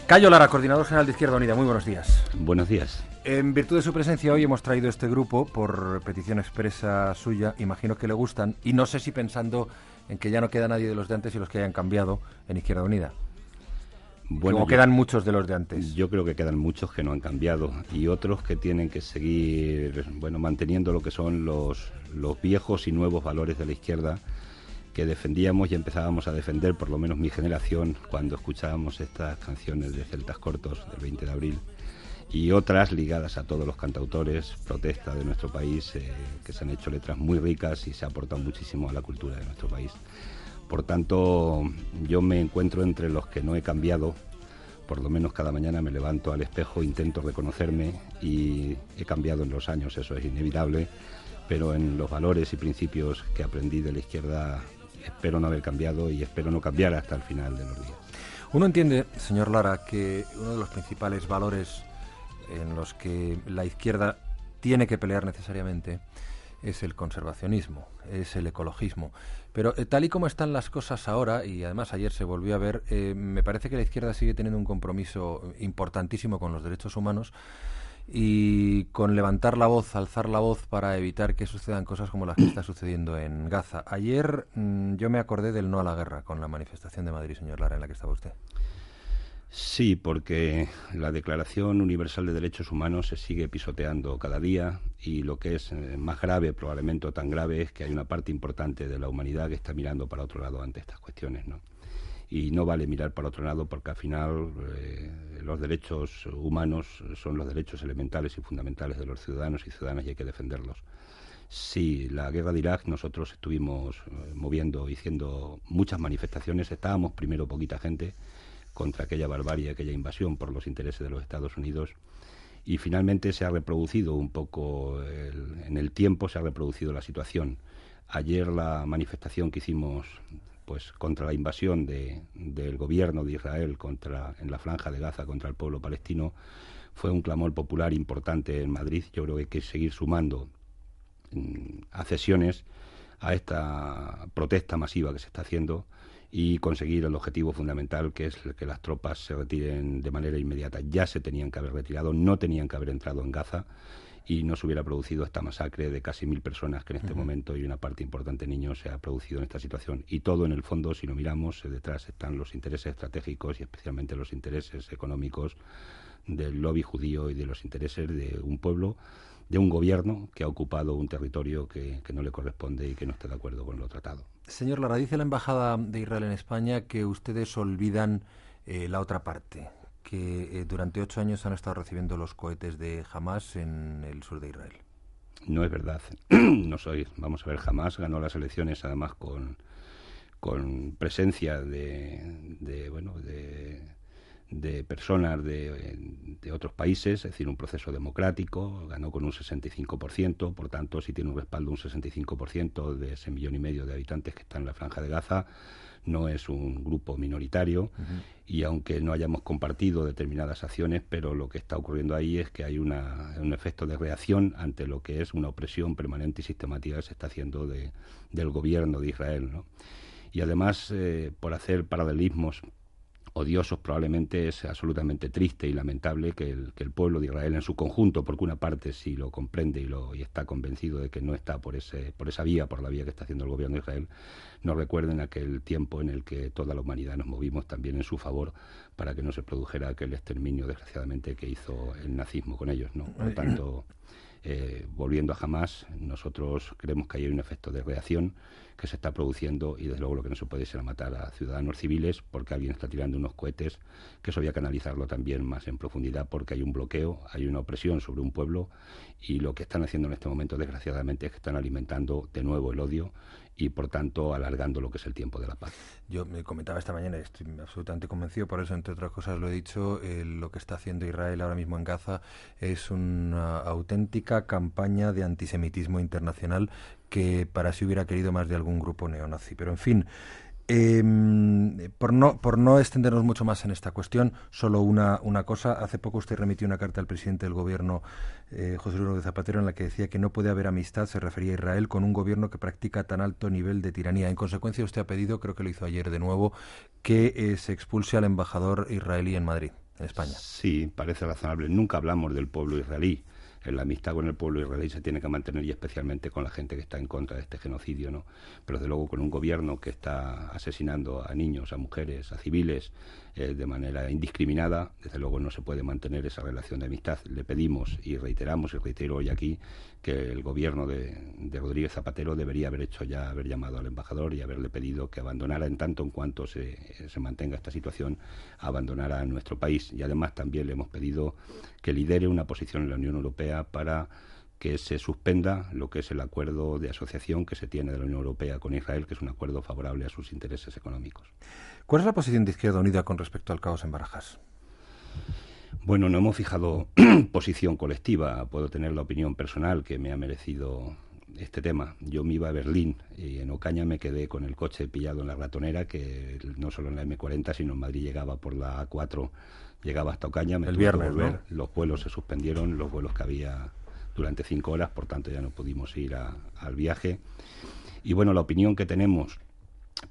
Cayo Lara, coordinador general de Izquierda Unida, muy buenos días. Buenos días. En virtud de su presencia hoy hemos traído este grupo por petición expresa suya, imagino que le gustan, y no sé si pensando en que ya no queda nadie de los de antes y los que hayan cambiado en Izquierda Unida. Bueno, como quedan muchos de los de antes. Yo creo que quedan muchos que no han cambiado y otros que tienen que seguir manteniendo lo que son los viejos y nuevos valores de la izquierda que defendíamos y empezábamos a defender, por lo menos mi generación, cuando escuchábamos estas canciones de Celtas Cortos del 20 de abril y otras ligadas a todos los cantautores, protesta de nuestro país, que se han hecho letras muy ricas y se ha aportado muchísimo a la cultura de nuestro país. Por tanto, yo me encuentro entre los que no he cambiado. Por lo menos cada mañana me levanto al espejo, intento reconocerme y he cambiado en los años, eso es inevitable, pero en los valores y principios que aprendí de la izquierda espero no haber cambiado y espero no cambiar hasta el final de los días. Uno entiende, señor Lara, que uno de los principales valores en los que la izquierda tiene que pelear necesariamente es el conservacionismo, es el ecologismo. Pero tal y como están las cosas ahora, y además ayer se volvió a ver, me parece que la izquierda sigue teniendo un compromiso importantísimo con los derechos humanos y con levantar la voz, alzar la voz para evitar que sucedan cosas como las que está sucediendo en Gaza. Ayer yo me acordé del no a la guerra con la manifestación de Madrid, señor Lara, en la que estaba usted. Sí, porque la Declaración Universal de Derechos Humanos se sigue pisoteando cada día y lo que es más grave, probablemente tan grave, es que hay una parte importante de la humanidad que está mirando para otro lado ante estas cuestiones, ¿no? Y no vale mirar para otro lado porque al final los derechos humanos son los derechos elementales y fundamentales de los ciudadanos y ciudadanas y hay que defenderlos. Sí, la guerra de Irak nosotros estuvimos moviendo, haciendo muchas manifestaciones, estábamos primero poquita gente contra aquella barbarie, aquella invasión por los intereses de los Estados Unidos y finalmente se ha reproducido un poco, en el tiempo se ha reproducido la situación. Ayer la manifestación que hicimos contra la invasión del gobierno de Israel en la franja de Gaza contra el pueblo palestino fue un clamor popular importante en Madrid. Yo creo que hay que seguir sumando adhesiones a esta protesta masiva que se está haciendo y conseguir el objetivo fundamental, que es que las tropas se retiren de manera inmediata. Ya se tenían que haber retirado, no tenían que haber entrado en Gaza y no se hubiera producido esta masacre de casi 1000 personas que en este momento, y una parte importante de niños, se ha producido en esta situación. Y todo, en el fondo, si lo miramos, detrás están los intereses estratégicos y especialmente los intereses económicos del lobby judío y de los intereses de un pueblo, de un gobierno que ha ocupado un territorio que no le corresponde y que no está de acuerdo con lo tratado. Señor Lara, dice la Embajada de Israel en España que ustedes olvidan la otra parte, que durante 8 años han estado recibiendo los cohetes de Hamás en el sur de Israel. No es verdad. No soy. Vamos a ver, Hamás ganó las elecciones además con presencia de personas de otros países, es decir, un proceso democrático, ganó con un 65%, por tanto, si tiene un respaldo un 65% de ese 1,5 millones de habitantes que están en la Franja de Gaza, no es un grupo minoritario, y aunque no hayamos compartido determinadas acciones, pero lo que está ocurriendo ahí es que hay un efecto de reacción ante lo que es una opresión permanente y sistemática que se está haciendo del gobierno de Israel, ¿no? Y además, por hacer paralelismos odiosos, probablemente es absolutamente triste y lamentable que el pueblo de Israel en su conjunto, porque una parte sí lo comprende y está convencido de que no está por esa vía, por la vía que está haciendo el gobierno de Israel, nos recuerden aquel tiempo en el que toda la humanidad nos movimos también en su favor para que no se produjera aquel exterminio, desgraciadamente, que hizo el nazismo con ellos, ¿no? Por tanto, volviendo a Hamás, nosotros creemos que hay un efecto de reacción que se está produciendo y desde luego lo que no se puede es matar a ciudadanos civiles porque alguien está tirando unos cohetes, que eso había que analizarlo también más en profundidad porque hay un bloqueo, hay una opresión sobre un pueblo y lo que están haciendo en este momento desgraciadamente es que están alimentando de nuevo el odio y por tanto alargando lo que es el tiempo de la paz. Yo me comentaba esta mañana, estoy absolutamente convencido, por eso entre otras cosas lo he dicho, lo que está haciendo Israel ahora mismo en Gaza es una auténtica campaña de antisemitismo internacional que para sí hubiera querido más de algún grupo neonazi. Pero en fin, por no extendernos mucho más en esta cuestión, solo una cosa. Hace poco usted remitió una carta al presidente del gobierno, José Luis Rodríguez Zapatero, en la que decía que no puede haber amistad, se refería a Israel, con un gobierno que practica tan alto nivel de tiranía. En consecuencia, usted ha pedido, creo que lo hizo ayer de nuevo, que se expulse al embajador israelí en Madrid. en España. Sí, parece razonable. Nunca hablamos del pueblo israelí. La amistad con el pueblo israelí se tiene que mantener, y especialmente con la gente que está en contra de este genocidio, ¿no? Pero desde luego con un gobierno que está asesinando a niños, a mujeres, a civiles de manera indiscriminada, desde luego no se puede mantener esa relación de amistad. Le pedimos y reiteramos, y reitero hoy aquí, que el gobierno de Rodríguez Zapatero debería haber llamado al embajador y haberle pedido que abandonara, en tanto en cuanto se mantenga esta situación, abandonara nuestro país. Y además también le hemos pedido que lidere una posición en la Unión Europea para que se suspenda lo que es el acuerdo de asociación que se tiene de la Unión Europea con Israel, que es un acuerdo favorable a sus intereses económicos. ¿Cuál es la posición de Izquierda Unida con respecto al caos en Barajas? Bueno, no hemos fijado posición colectiva. Puedo tener la opinión personal que me ha merecido este tema. Yo me iba a Berlín y en Ocaña me quedé con el coche pillado en la ratonera, que no solo en la M40, sino en Madrid llegaba por la A4, llegaba hasta Ocaña, me el tuve viernes, que volver. ¿no? Los vuelos se suspendieron, los vuelos que había durante 5 horas, por tanto ya no pudimos ir al viaje. Y bueno, la opinión que tenemos,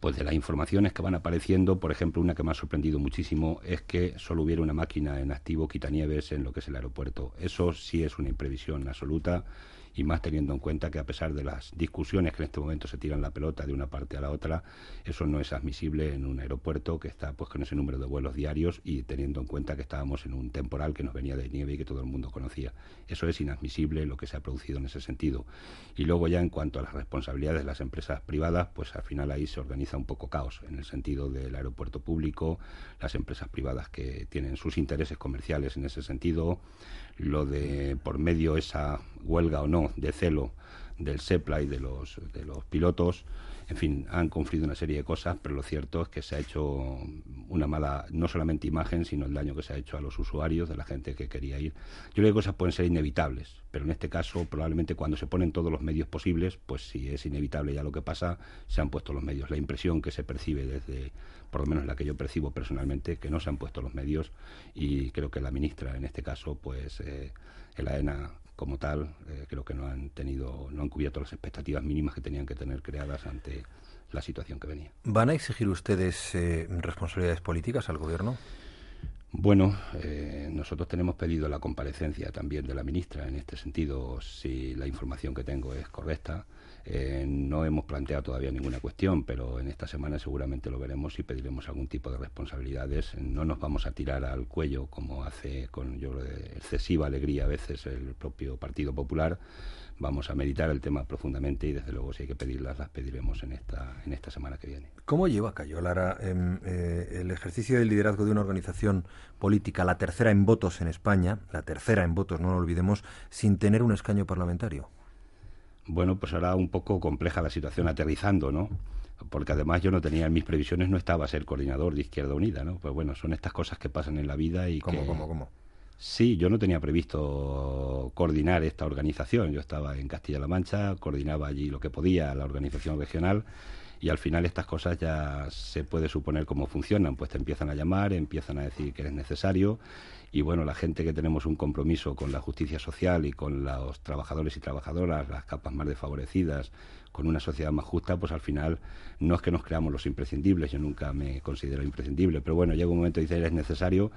pues de las informaciones que van apareciendo, por ejemplo, una que me ha sorprendido muchísimo es que solo hubiera una máquina en activo quitanieves en lo que es el aeropuerto. Eso sí es una imprevisión absoluta, y más teniendo en cuenta que, a pesar de las discusiones que en este momento se tiran la pelota de una parte a la otra, eso no es admisible en un aeropuerto que está pues con ese número de vuelos diarios, y teniendo en cuenta que estábamos en un temporal que nos venía de nieve y que todo el mundo conocía. Eso es inadmisible, lo que se ha producido en ese sentido. Y luego ya en cuanto a las responsabilidades de las empresas privadas, pues al final ahí se organiza un poco caos, en el sentido del aeropuerto público, las empresas privadas que tienen sus intereses comerciales en ese sentido, lo de por medio esa huelga o no de celo del SEPLA y de los pilotos. En fin, han confluido una serie de cosas, pero lo cierto es que se ha hecho una mala, no solamente imagen, sino el daño que se ha hecho a los usuarios, de la gente que quería ir. Yo creo que cosas pueden ser inevitables, pero en este caso probablemente cuando se ponen todos los medios posibles, pues si es inevitable ya lo que pasa, se han puesto los medios. La impresión que se percibe desde, por lo menos la que yo percibo personalmente, que no se han puesto los medios, y creo que la ministra en este caso, pues el AENA como tal, creo que no han cubierto las expectativas mínimas que tenían que tener creadas ante la situación que venía. ¿Van a exigir ustedes responsabilidades políticas al gobierno? Bueno, nosotros tenemos pedido la comparecencia también de la ministra en este sentido, si la información que tengo es correcta. No hemos planteado todavía ninguna cuestión, pero en esta semana seguramente lo veremos y pediremos algún tipo de responsabilidades. No nos vamos a tirar al cuello como hace con excesiva alegría a veces el propio Partido Popular. Vamos a meditar el tema profundamente, y desde luego si hay que pedirlas, las pediremos en esta semana que viene. ¿Cómo lleva Cayo Lara el ejercicio del liderazgo de una organización política, la tercera en votos en España, no lo olvidemos, sin tener un escaño parlamentario? Bueno, pues ahora un poco compleja la situación aterrizando, ¿no? Porque además yo no tenía, en mis previsiones no estaba ser coordinador de Izquierda Unida, ¿no? Pues bueno, son estas cosas que pasan en la vida y ¿Cómo? Sí, yo no tenía previsto coordinar esta organización. Yo estaba en Castilla-La Mancha, coordinaba allí lo que podía la organización regional, y al final estas cosas ya se puede suponer cómo funcionan. Pues te empiezan a llamar, empiezan a decir que eres necesario, y bueno, la gente que tenemos un compromiso con la justicia social y con los trabajadores y trabajadoras, las capas más desfavorecidas, con una sociedad más justa, pues al final no es que nos creamos los imprescindibles. Yo nunca me considero imprescindible, pero bueno, llega un momento y dices eres necesario,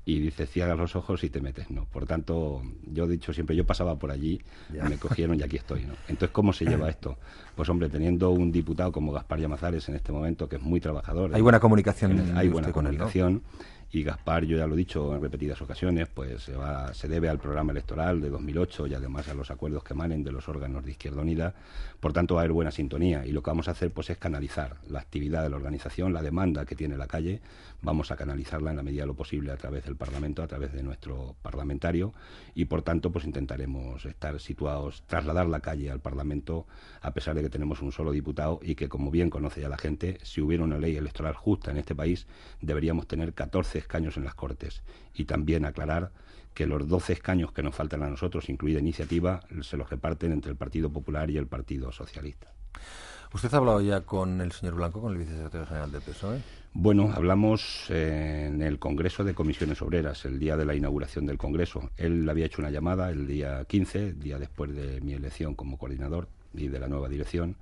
y dices cierras los ojos y te metes, ¿no? Por tanto, yo he dicho siempre, yo pasaba por allí, me cogieron y aquí estoy, ¿no? Entonces, ¿cómo se lleva esto? Pues hombre, teniendo un diputado como Gaspar Llamazares en este momento, que es muy trabajador. Hay buena comunicación. Hay buena Con comunicación. él, ¿no? Y Gaspar, yo ya lo he dicho en repetidas ocasiones, pues se debe al programa electoral de 2008 y además a los acuerdos que emanen de los órganos de Izquierda Unida. Por tanto, va a haber buena sintonía, y lo que vamos a hacer pues es canalizar la actividad de la organización, la demanda que tiene la calle. Vamos a canalizarla en la medida de lo posible a través del Parlamento, a través de nuestro parlamentario, y por tanto pues intentaremos estar situados, trasladar la calle al Parlamento, a pesar de que tenemos un solo diputado, y que, como bien conoce ya la gente, si hubiera una ley electoral justa en este país, deberíamos tener 14 escaños en las Cortes. Y también aclarar que los 12 escaños que nos faltan a nosotros, incluida Iniciativa, se los reparten entre el Partido Popular y el Partido Socialista. ¿Usted ha hablado ya con el señor Blanco, con el vicesecretario general del PSOE? Bueno, hablamos en el Congreso de Comisiones Obreras, el día de la inauguración del Congreso. Él había hecho una llamada el día 15, día después de mi elección como coordinador y de la nueva dirección,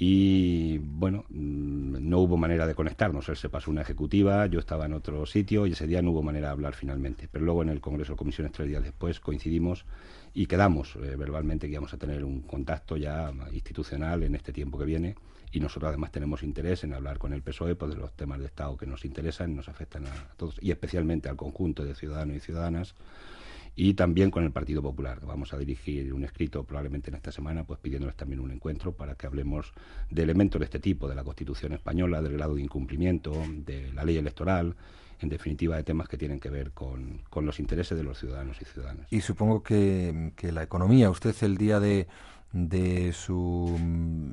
y bueno, no hubo manera de conectarnos. Él se pasó una ejecutiva, yo estaba en otro sitio y ese día no hubo manera de hablar finalmente. Pero luego en el Congreso de Comisiones 3 días después coincidimos y quedamos verbalmente que íbamos a tener un contacto ya institucional en este tiempo que viene, y nosotros además tenemos interés en hablar con el PSOE pues, de los temas de Estado que nos interesan, nos afectan a todos y especialmente al conjunto de ciudadanos y ciudadanas, y también con el Partido Popular. Vamos a dirigir un escrito probablemente en esta semana pues pidiéndoles también un encuentro para que hablemos de elementos de este tipo, de la Constitución española, del grado de incumplimiento, de la ley electoral, en definitiva de temas que tienen que ver con los intereses de los ciudadanos y ciudadanas. Y supongo que la economía, usted el día de su,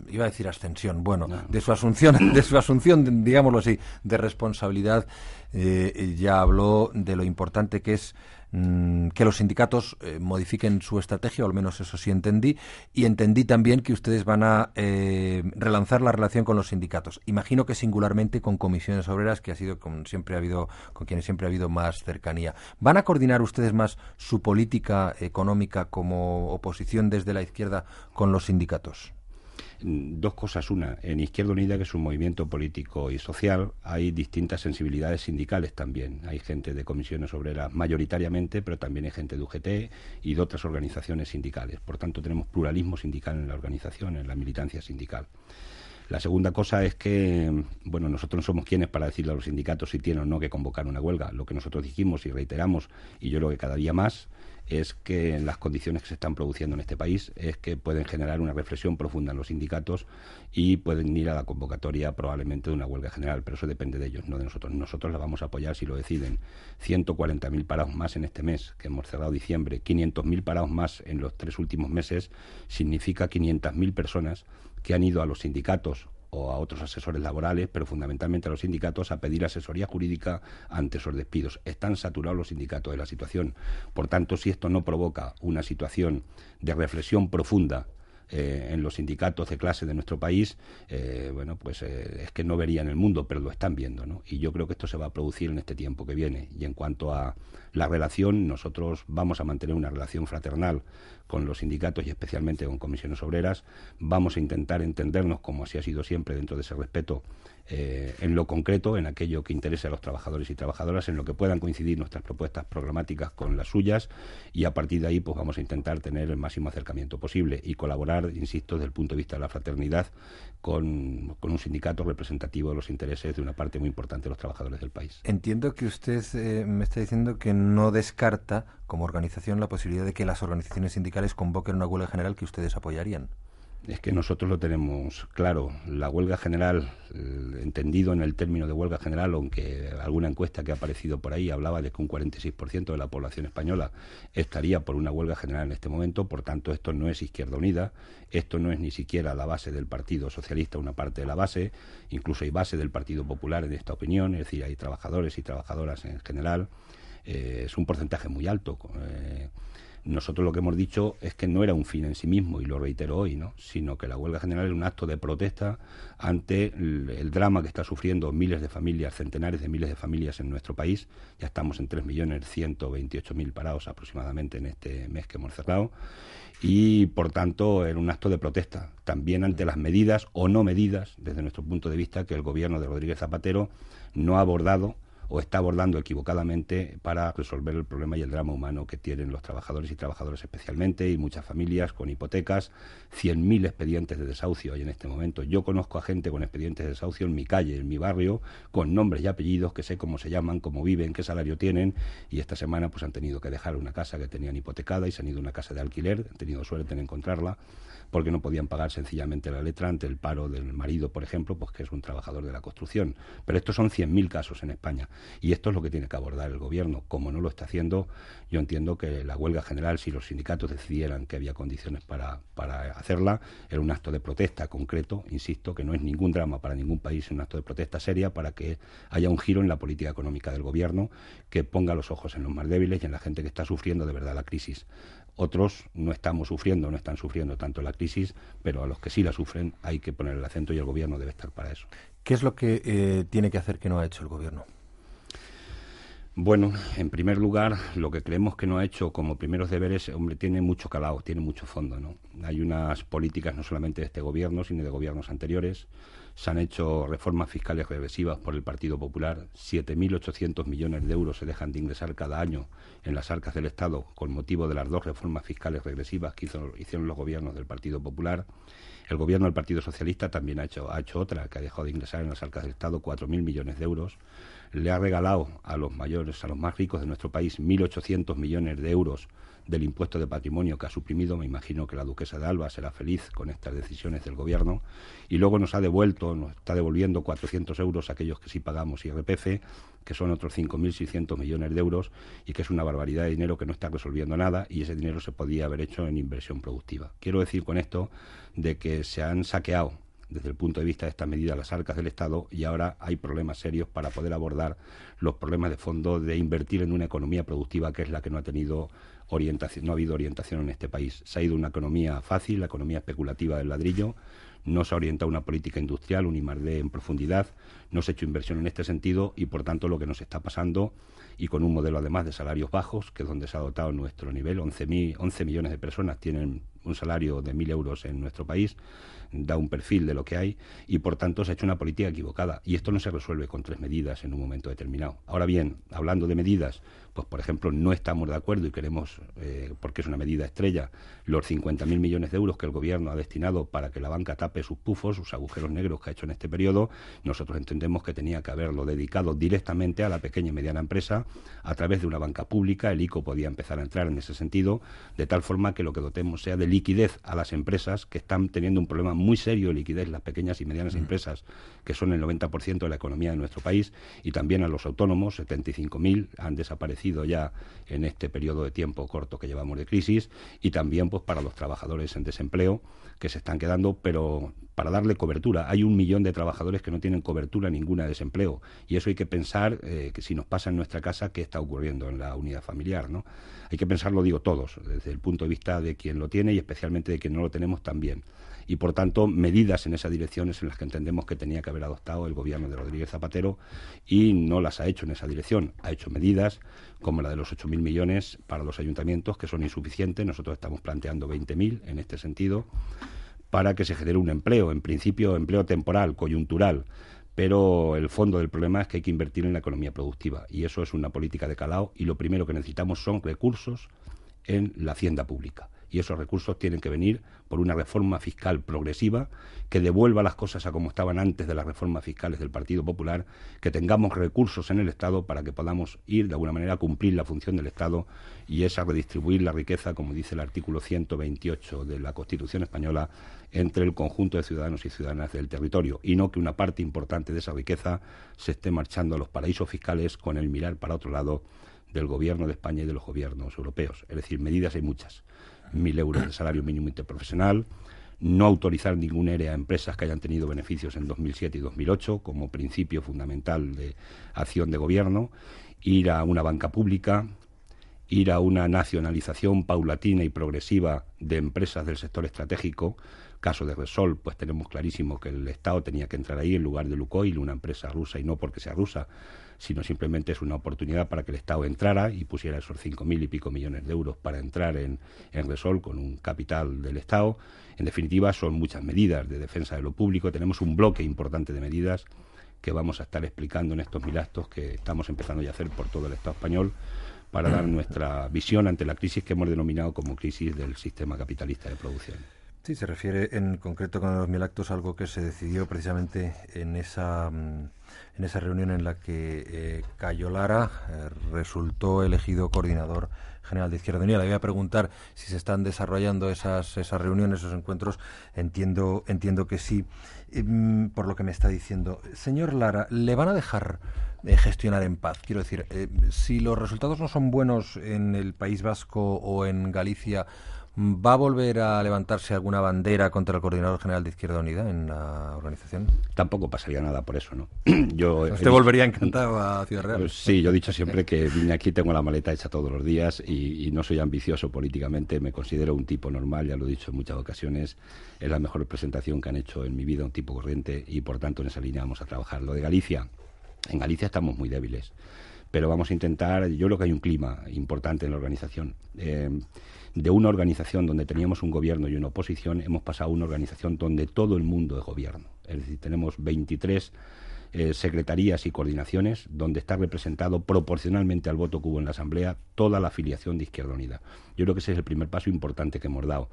iba a decir ascensión, bueno, no, de su asunción, digámoslo así, de responsabilidad, ya habló de lo importante que es que los sindicatos modifiquen su estrategia, o al menos eso sí entendí, y entendí también que ustedes van a relanzar la relación con los sindicatos. Imagino que singularmente con Comisiones Obreras, que ha sido con quienes siempre ha habido más cercanía. ¿Van a coordinar ustedes más su política económica como oposición desde la izquierda con los sindicatos? Dos cosas. Una, en Izquierda Unida, que es un movimiento político y social, hay distintas sensibilidades sindicales también. Hay gente de Comisiones Obreras mayoritariamente, pero también hay gente de UGT y de otras organizaciones sindicales. Por tanto, tenemos pluralismo sindical en la organización, en la militancia sindical. La segunda cosa es que, bueno, nosotros no somos quienes para decirle a los sindicatos si tienen o no que convocar una huelga. Lo que nosotros dijimos y reiteramos, y yo creo que cada día más, es que en las condiciones que se están produciendo en este país es que pueden generar una reflexión profunda en los sindicatos y pueden ir a la convocatoria probablemente de una huelga general, pero eso depende de ellos, no de nosotros. Nosotros la vamos a apoyar si lo deciden. 140.000 parados más en este mes, que hemos cerrado diciembre, 500.000 parados más en los 3 últimos meses, significa 500.000 personas que han ido a los sindicatos o a otros asesores laborales, pero fundamentalmente a los sindicatos, a pedir asesoría jurídica ante esos despidos. Están saturados los sindicatos de la situación. Por tanto, si esto no provoca una situación de reflexión profunda en los sindicatos de clase de nuestro país, bueno, pues es que no verían el mundo, pero lo están viendo, ¿no? Y yo creo que esto se va a producir en este tiempo que viene. Y en cuanto a la relación, nosotros vamos a mantener una relación fraternal con los sindicatos y especialmente con Comisiones Obreras. Vamos a intentar entendernos, como así ha sido siempre, dentro de ese respeto, en lo concreto, en aquello que interese a los trabajadores y trabajadoras, en lo que puedan coincidir nuestras propuestas programáticas con las suyas, y a partir de ahí pues vamos a intentar tener el máximo acercamiento posible y colaborar, insisto, desde el punto de vista de la fraternidad con un sindicato representativo de los intereses de una parte muy importante de los trabajadores del país. Entiendo que usted me está diciendo que no descarta como organización la posibilidad de que las organizaciones sindicales convoquen una huelga general que ustedes apoyarían. Es que nosotros lo tenemos claro. La huelga general, entendido en el término de huelga general, aunque alguna encuesta que ha aparecido por ahí hablaba de que un 46% de la población española estaría por una huelga general en este momento. Por tanto, esto no es Izquierda Unida, esto no es ni siquiera la base del Partido Socialista, una parte de la base, incluso hay base del Partido Popular en esta opinión, es decir, hay trabajadores y trabajadoras en general. Es un porcentaje muy alto. Nosotros lo que hemos dicho es que no era un fin en sí mismo, y lo reitero hoy, ¿no?, sino que la huelga general es un acto de protesta ante el drama que está sufriendo miles de familias, centenares de miles de familias en nuestro país. Ya estamos en 3.128.000 parados aproximadamente en este mes que hemos cerrado, y por tanto era un acto de protesta también ante las medidas o no medidas, desde nuestro punto de vista, que el gobierno de Rodríguez Zapatero no ha abordado o está abordando equivocadamente para resolver el problema y el drama humano que tienen los trabajadores y trabajadoras especialmente, y muchas familias con hipotecas. 100.000 expedientes de desahucio hay en este momento. Yo conozco a gente con expedientes de desahucio en mi calle, en mi barrio, con nombres y apellidos, que sé cómo se llaman, cómo viven, qué salario tienen, y esta semana pues han tenido que dejar una casa que tenían hipotecada y se han ido a una casa de alquiler. Han tenido suerte en encontrarla porque no podían pagar sencillamente la letra ante el paro del marido, por ejemplo, pues que es un trabajador de la construcción. Pero estos son 100.000 casos en España, y esto es lo que tiene que abordar el gobierno. Como no lo está haciendo, yo entiendo que la huelga general, si los sindicatos decidieran que había condiciones para hacerla, era un acto de protesta concreto, insisto, que no es ningún drama para ningún país, es un acto de protesta seria para que haya un giro en la política económica del gobierno, que ponga los ojos en los más débiles y en la gente que está sufriendo de verdad la crisis. Otros no están sufriendo tanto la crisis, pero a los que sí la sufren hay que poner el acento, y el gobierno debe estar para eso. ¿Qué es lo que tiene que hacer que no ha hecho el gobierno? Bueno, en primer lugar, lo que creemos que no ha hecho como primeros deberes, hombre, tiene mucho calado, tiene mucho fondo, ¿no? Hay unas políticas no solamente de este gobierno, sino de gobiernos anteriores. Se han hecho reformas fiscales regresivas por el Partido Popular. 7.800 millones de euros se dejan de ingresar cada año en las arcas del Estado con motivo de las dos reformas fiscales regresivas que hicieron los gobiernos del Partido Popular. El gobierno del Partido Socialista también ha hecho otra, que ha dejado de ingresar en las arcas del Estado 4.000 millones de euros. Le ha regalado a los mayores, a los más ricos de nuestro país, 1.800 millones de euros del impuesto de patrimonio que ha suprimido. Me imagino que la duquesa de Alba será feliz con estas decisiones del gobierno. Y luego nos está devolviendo 400 euros a aquellos que sí pagamos IRPF, que son otros 5.600 millones de euros, y que es una barbaridad de dinero que no está resolviendo nada, y ese dinero se podía haber hecho en inversión productiva. Quiero decir con esto de que se han saqueado desde el punto de vista de esta medida las arcas del Estado, y ahora hay problemas serios para poder abordar los problemas de fondo de invertir en una economía productiva, que es la que no ha tenido orientación, no ha habido orientación en este país. Se ha ido una economía fácil, la economía especulativa del ladrillo. No se ha orientado una política industrial, un I+D en profundidad, no se ha hecho inversión en este sentido, y por tanto lo que nos está pasando, y con un modelo además de salarios bajos, que es donde se ha dotado nuestro nivel, 11 millones de personas tienen un salario de 1.000 euros en nuestro país, da un perfil de lo que hay, y por tanto se ha hecho una política equivocada, y esto no se resuelve con 3 medidas en un momento determinado. Ahora bien, hablando de medidas, pues por ejemplo no estamos de acuerdo y queremos, porque es una medida estrella, los 50.000 millones de euros que el gobierno ha destinado para que la banca tape sus pufos, sus agujeros negros que ha hecho en este periodo. Nosotros entendemos que tenía que haberlo dedicado directamente a la pequeña y mediana empresa a través de una banca pública. El ICO podía empezar a entrar en ese sentido, de tal forma que lo que dotemos sea de liquidez a las empresas que están teniendo un problema muy serio de liquidez, las pequeñas y medianas empresas, que son el 90% de la economía de nuestro país, y también a los autónomos. 75.000 han desaparecido ya en este periodo de tiempo corto que llevamos de crisis, y también pues para los trabajadores en desempleo que se están quedando, pero para darle cobertura. Hay 1 millón de trabajadores que no tienen cobertura ninguna de desempleo, y eso hay que pensar que si nos pasa en nuestra casa, ¿qué está ocurriendo en la unidad familiar, ¿no? Hay que pensarlo, digo, todos, desde el punto de vista de quien lo tiene y especialmente de quien no lo tenemos también. Y por tanto, medidas en esas direcciones en las que entendemos que tenía que haber adoptado el gobierno de Rodríguez Zapatero, y no las ha hecho en esa dirección. Ha hecho medidas como la de los 8.000 millones para los ayuntamientos, que son insuficientes. Nosotros estamos planteando 20.000 en este sentido, para que se genere un empleo, en principio empleo temporal, coyuntural, pero el fondo del problema es que hay que invertir en la economía productiva, y eso es una política de calado, y lo primero que necesitamos son recursos en la hacienda pública, y esos recursos tienen que venir por una reforma fiscal progresiva que devuelva las cosas a como estaban antes de las reformas fiscales del Partido Popular, que tengamos recursos en el Estado para que podamos ir de alguna manera a cumplir la función del Estado, y es a redistribuir la riqueza, como dice el artículo 128 de la Constitución española, entre el conjunto de ciudadanos y ciudadanas del territorio, y no que una parte importante de esa riqueza se esté marchando a los paraísos fiscales con el mirar para otro lado del gobierno de España y de los gobiernos europeos. Es decir, medidas hay muchas. 1.000 euros de salario mínimo interprofesional, no autorizar ningún ERE a empresas que hayan tenido beneficios en 2007 y 2008 como principio fundamental de acción de gobierno, ir a una banca pública, ir a una nacionalización paulatina y progresiva de empresas del sector estratégico. Caso de Repsol, pues tenemos clarísimo que el Estado tenía que entrar ahí en lugar de Lukoil, una empresa rusa, y no porque sea rusa, sino simplemente es una oportunidad para que el Estado entrara y pusiera esos 5.000 y pico millones de euros para entrar en Repsol con un capital del Estado. En definitiva, son muchas medidas de defensa de lo público. Tenemos un bloque importante de medidas que vamos a estar explicando en estos 1.000 actos que estamos empezando ya a hacer por todo el Estado español, para dar nuestra visión ante la crisis que hemos denominado como crisis del sistema capitalista de producción. Sí, se refiere en concreto con los 1.000 actos algo que se decidió precisamente en esa reunión en la que Cayo Lara resultó elegido coordinador general de Izquierda Unida. Le voy a preguntar si se están desarrollando esas reuniones, esos encuentros. Entiendo que sí, por lo que me está diciendo. Señor Lara, ¿le van a dejar gestionar en paz? Quiero decir, si los resultados no son buenos en el País Vasco o en Galicia, ¿va a volver a levantarse alguna bandera contra el coordinador general de Izquierda Unida en la organización? Tampoco pasaría nada por eso, ¿no? ¿Usted volvería encantado a Ciudad Real? Sí, yo he dicho siempre que vine aquí, tengo la maleta hecha todos los días y no soy ambicioso políticamente, me considero un tipo normal, ya lo he dicho en muchas ocasiones, es la mejor presentación que han hecho en mi vida, un tipo corriente, y por tanto en esa línea vamos a trabajar. Lo de Galicia, en Galicia estamos muy débiles. pero vamos a intentar. Yo creo que hay un clima importante en la organización. De una organización donde teníamos un gobierno y una oposición, hemos pasado a una organización donde todo el mundo es gobierno. Es decir, tenemos 23 secretarías y coordinaciones donde está representado proporcionalmente al voto que hubo en la Asamblea toda la afiliación de Izquierda Unida. Yo creo que ese es el primer paso importante que hemos dado.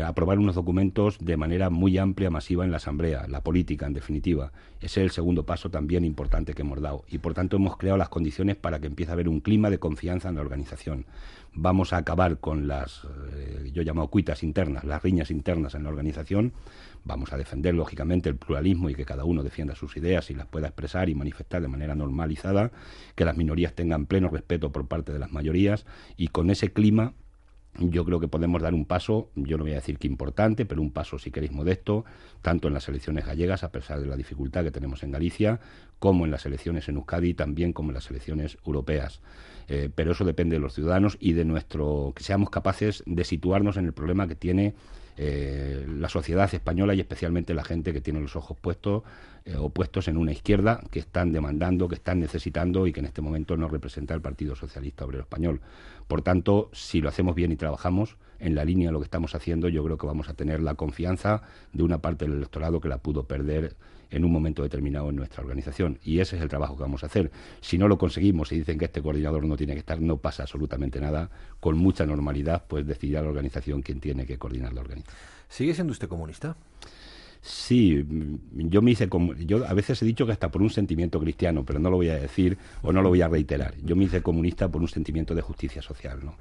Aprobar unos documentos de manera muy amplia, masiva en la Asamblea, la política en definitiva. Ese es el segundo paso también importante que hemos dado y por tanto hemos creado las condiciones para que empiece a haber un clima de confianza en la organización. Vamos a acabar con las, yo llamo cuitas internas, las riñas internas en la organización. Vamos a defender lógicamente el pluralismo y que cada uno defienda sus ideas y las pueda expresar y manifestar de manera normalizada, que las minorías tengan pleno respeto por parte de las mayorías y con ese clima yo creo que podemos dar un paso, yo no voy a decir que importante, pero un paso, si queréis, modesto, tanto en las elecciones gallegas, a pesar de la dificultad que tenemos en Galicia, como en las elecciones en Euskadi, también como en las elecciones europeas. Pero eso depende de los ciudadanos y de que seamos capaces de situarnos en el problema que tiene la sociedad española y especialmente la gente que tiene los ojos puestos en una izquierda que están demandando, que están necesitando y que en este momento no representa el Partido Socialista Obrero Español. Por tanto, si lo hacemos bien y trabajamos en la línea de lo que estamos haciendo, yo creo que vamos a tener la confianza de una parte del electorado que la pudo perder en un momento determinado en nuestra organización. Y ese es el trabajo que vamos a hacer. Si no lo conseguimos y dicen que este coordinador no tiene que estar, no pasa absolutamente nada. Con mucha normalidad, pues decidirá la organización quién tiene que coordinar la organización. ¿Sigue siendo usted comunista? Sí, yo a veces he dicho que hasta por un sentimiento cristiano, pero no lo voy a decir o no lo voy a reiterar. Yo me hice comunista por un sentimiento de justicia social, ¿no?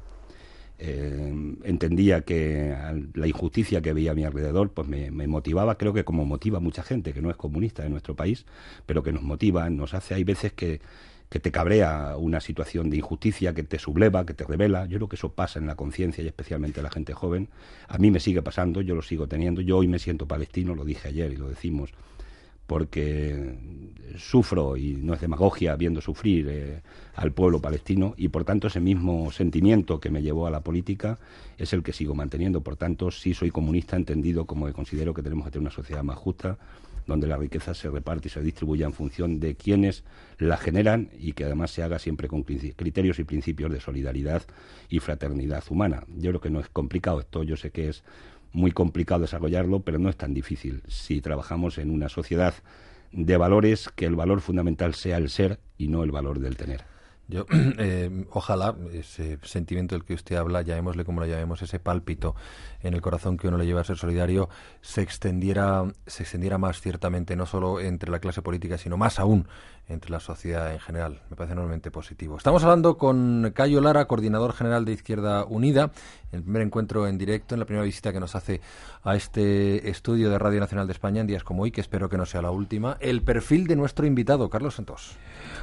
Entendía que la injusticia que veía a mi alrededor pues me motivaba, creo que como motiva a mucha gente que no es comunista en nuestro país, pero que nos motiva, nos hace, hay veces que te cabrea una situación de injusticia, que te subleva, que te revela. Yo creo que eso pasa en la conciencia y especialmente en la gente joven. A mí me sigue pasando, yo lo sigo teniendo. Yo hoy me siento palestino, lo dije ayer y lo decimos, porque sufro, y no es demagogia, viendo sufrir al pueblo palestino, y por tanto ese mismo sentimiento que me llevó a la política es el que sigo manteniendo. Por tanto, sí soy comunista, entendido como que considero que tenemos que tener una sociedad más justa, donde la riqueza se reparte y se distribuye en función de quienes la generan y que además se haga siempre con criterios y principios de solidaridad y fraternidad humana. Yo creo que no es complicado esto, yo sé que es muy complicado desarrollarlo, pero no es tan difícil si trabajamos en una sociedad de valores, que el valor fundamental sea el ser y no el valor del tener. Yo, ojalá ese sentimiento del que usted habla, llamémosle como lo llamemos, ese pálpito en el corazón que uno le lleva a ser solidario, se extendiera más ciertamente, no solo entre la clase política, sino más aún entre la sociedad en general. Me parece enormemente positivo. Estamos hablando con Cayo Lara, coordinador general de Izquierda Unida, en el primer encuentro en directo, en la primera visita que nos hace a este estudio de Radio Nacional de España en días como hoy, que espero que no sea la última. El perfil de nuestro invitado, Carlos Santós.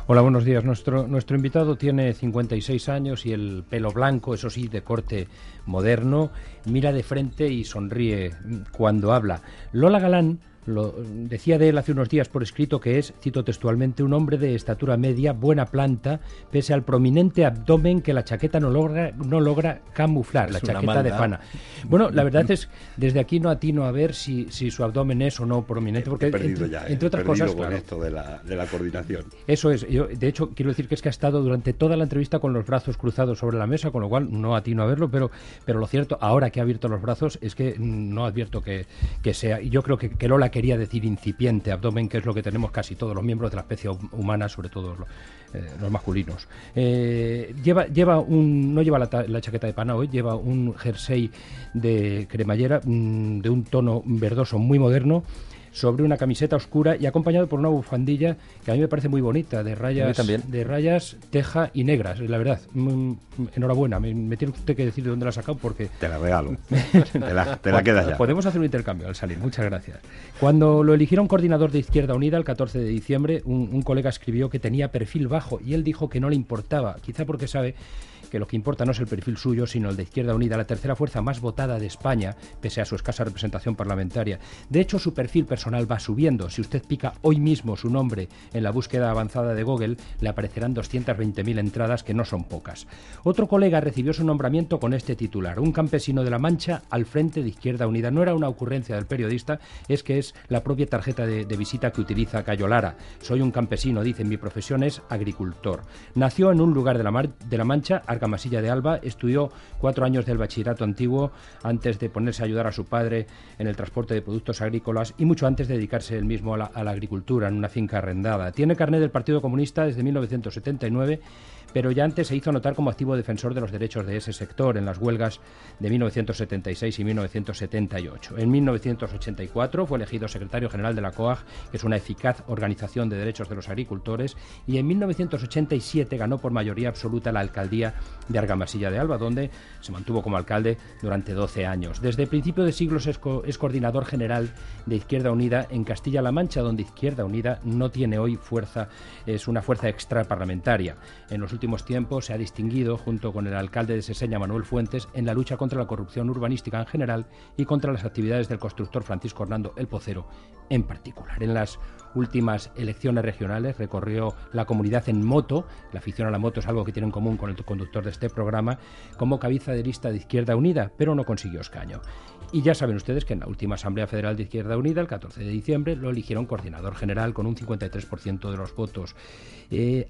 Hola, buenos días. Nuestro invitado tiene 56 años y el pelo blanco, eso sí, de corte moderno, mira de frente y sonríe cuando habla. Lola Galán lo decía de él hace unos días por escrito que es, cito textualmente, un hombre de estatura media, buena planta, pese al prominente abdomen que la chaqueta no logra camuflar, la chaqueta de pana. Bueno, la verdad es, desde aquí no atino a ver si su abdomen es o no prominente, porque entre otras cosas, con claro, esto de la coordinación. Eso es, yo de hecho quiero decir que es que ha estado durante toda la entrevista con los brazos cruzados sobre la mesa, con lo cual no atino a verlo, pero lo cierto, ahora que ha abierto los brazos, es que no advierto que sea, y yo creo que Lola quería decir incipiente abdomen, que es lo que tenemos casi todos los miembros de la especie humana, sobre todo los masculinos. No lleva la chaqueta de pana hoy, lleva un jersey de cremallera de un tono verdoso muy moderno, sobre una camiseta oscura y acompañado por una bufandilla que a mí me parece muy bonita, de rayas, teja y negras, la verdad. Enhorabuena, me tiene usted que decir de dónde la ha sacado porque... Te la regalo, te la quedas ya. Podemos hacer un intercambio al salir, muchas gracias. Cuando lo eligieron coordinador de Izquierda Unida el 14 de diciembre, un colega escribió que tenía perfil bajo y él dijo que no le importaba, quizá porque sabe que lo que importa no es el perfil suyo, sino el de Izquierda Unida, la tercera fuerza más votada de España, pese a su escasa representación parlamentaria. De hecho, su perfil personal personal va subiendo. Si usted pica hoy mismo su nombre en la búsqueda avanzada de Google, le aparecerán 220.000 entradas, que no son pocas. Otro colega recibió su nombramiento con este titular: un campesino de La Mancha al frente de Izquierda Unida. No era una ocurrencia del periodista, es que es la propia tarjeta de visita que utiliza Cayo Lara. Soy un campesino, dice, mi profesión es agricultor. Nació en un lugar de La Mancha, Argamasilla de Alba, estudió 4 años del bachillerato antiguo antes de ponerse a ayudar a su padre en el transporte de productos agrícolas y mucho antes de dedicarse él mismo a la agricultura en una finca arrendada. Tiene carné del Partido Comunista desde 1979, pero ya antes se hizo notar como activo defensor de los derechos de ese sector en las huelgas de 1976 y 1978. En 1984 fue elegido secretario general de la COAG, que es una eficaz organización de derechos de los agricultores, y en 1987 ganó por mayoría absoluta la alcaldía de Argamasilla de Alba, donde se mantuvo como alcalde durante 12 años. Desde el principio de siglos es coordinador general de Izquierda Unida en Castilla-La Mancha, donde Izquierda Unida no tiene hoy fuerza, es una fuerza extraparlamentaria. En los últimos tiempos se ha distinguido, junto con el alcalde de Seseña, Manuel Fuentes, en la lucha contra la corrupción urbanística en general y contra las actividades del constructor Francisco Hernando El Pocero en particular. En las últimas elecciones regionales recorrió la comunidad en moto. La afición a la moto es algo que tiene en común con el conductor de este programa, como cabeza de lista de Izquierda Unida, pero no consiguió escaño. Y ya saben ustedes que en la última Asamblea Federal de Izquierda Unida, el 14 de diciembre, lo eligieron coordinador general con un 53% de los votos.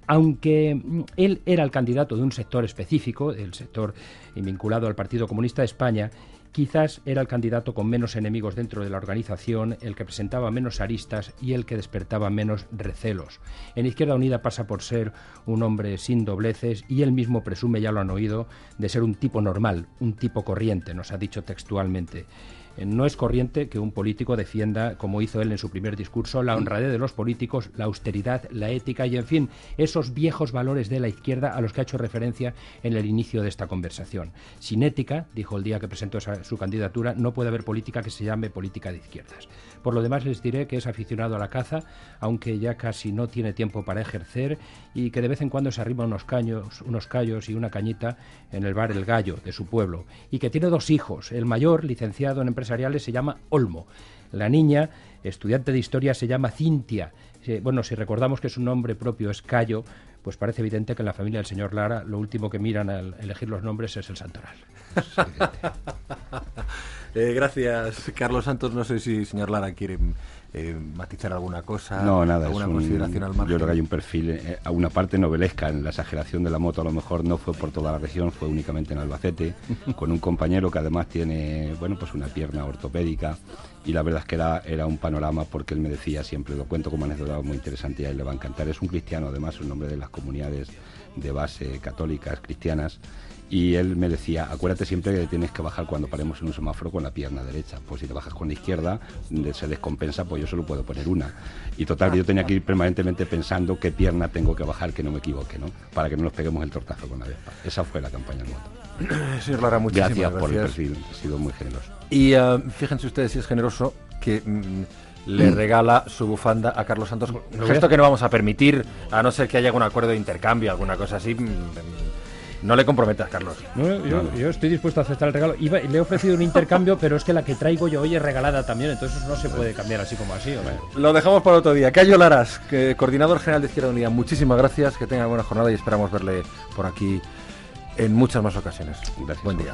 Aunque él era el candidato de un sector específico, el sector vinculado al Partido Comunista de España, quizás era el candidato con menos enemigos dentro de la organización, el que presentaba menos aristas y el que despertaba menos recelos. En Izquierda Unida pasa por ser un hombre sin dobleces y él mismo presume, ya lo han oído, de ser un tipo normal, un tipo corriente, nos ha dicho textualmente. No es corriente que un político defienda, como hizo él en su primer discurso, la honradez de los políticos, la austeridad, la ética y, en fin, esos viejos valores de la izquierda a los que ha hecho referencia en el inicio de esta conversación. Sin ética, dijo el día que presentó su candidatura, no puede haber política que se llame política de izquierdas. Por lo demás, les diré que es aficionado a la caza, aunque ya casi no tiene tiempo para ejercer, y que de vez en cuando se arrima unos callos y una cañita en el bar El Gallo de su pueblo, y que tiene 2 hijos. El mayor, licenciado en empresariales, se llama Olmo. La niña, estudiante de historia, se llama Cintia. Bueno, si recordamos que su nombre propio es Cayo, pues parece evidente que en la familia del señor Lara lo último que miran al elegir los nombres es el santoral. Gracias, Carlos Santos. No sé si señor Lara quiere matizar alguna cosa. No, nada, alguna consideración al margen. Yo creo que hay un perfil, a una parte novelesca en la exageración de la moto. A lo mejor no fue por toda la región, fue únicamente en Albacete, con un compañero que además tiene, bueno, pues una pierna ortopédica, y la verdad es que era un panorama, porque él me decía siempre, lo cuento como anécdota muy interesante y a él le va a encantar. Es un cristiano, además, un hombre de las comunidades de base católicas, cristianas, y él me decía, acuérdate siempre que tienes que bajar cuando paremos en un semáforo con la pierna derecha, pues si te bajas con la izquierda se descompensa, pues yo solo puedo poner una, y total, yo tenía que ir permanentemente pensando qué pierna tengo que bajar, que no me equivoque, ¿no? Para que no nos peguemos el tortazo con la Vespa. Esa fue la campaña en moto. Señor Lara, muchísimas gracias por el perfil, ha sido muy generoso. Y fíjense ustedes si es generoso que le regala su bufanda a Carlos Santos, gesto que no vamos a permitir, a no ser que haya algún acuerdo de intercambio, alguna cosa así. No le comprometas, Carlos. No, yo estoy dispuesto a aceptar el regalo. Le he ofrecido un intercambio, pero es que la que traigo yo hoy es regalada también, entonces no se puede cambiar así como así. ¿O no? Lo dejamos para otro día. Cayo Laras, coordinador general de Izquierda Unida, muchísimas gracias, que tenga buena jornada y esperamos verle por aquí en muchas más ocasiones. Gracias. Buen día.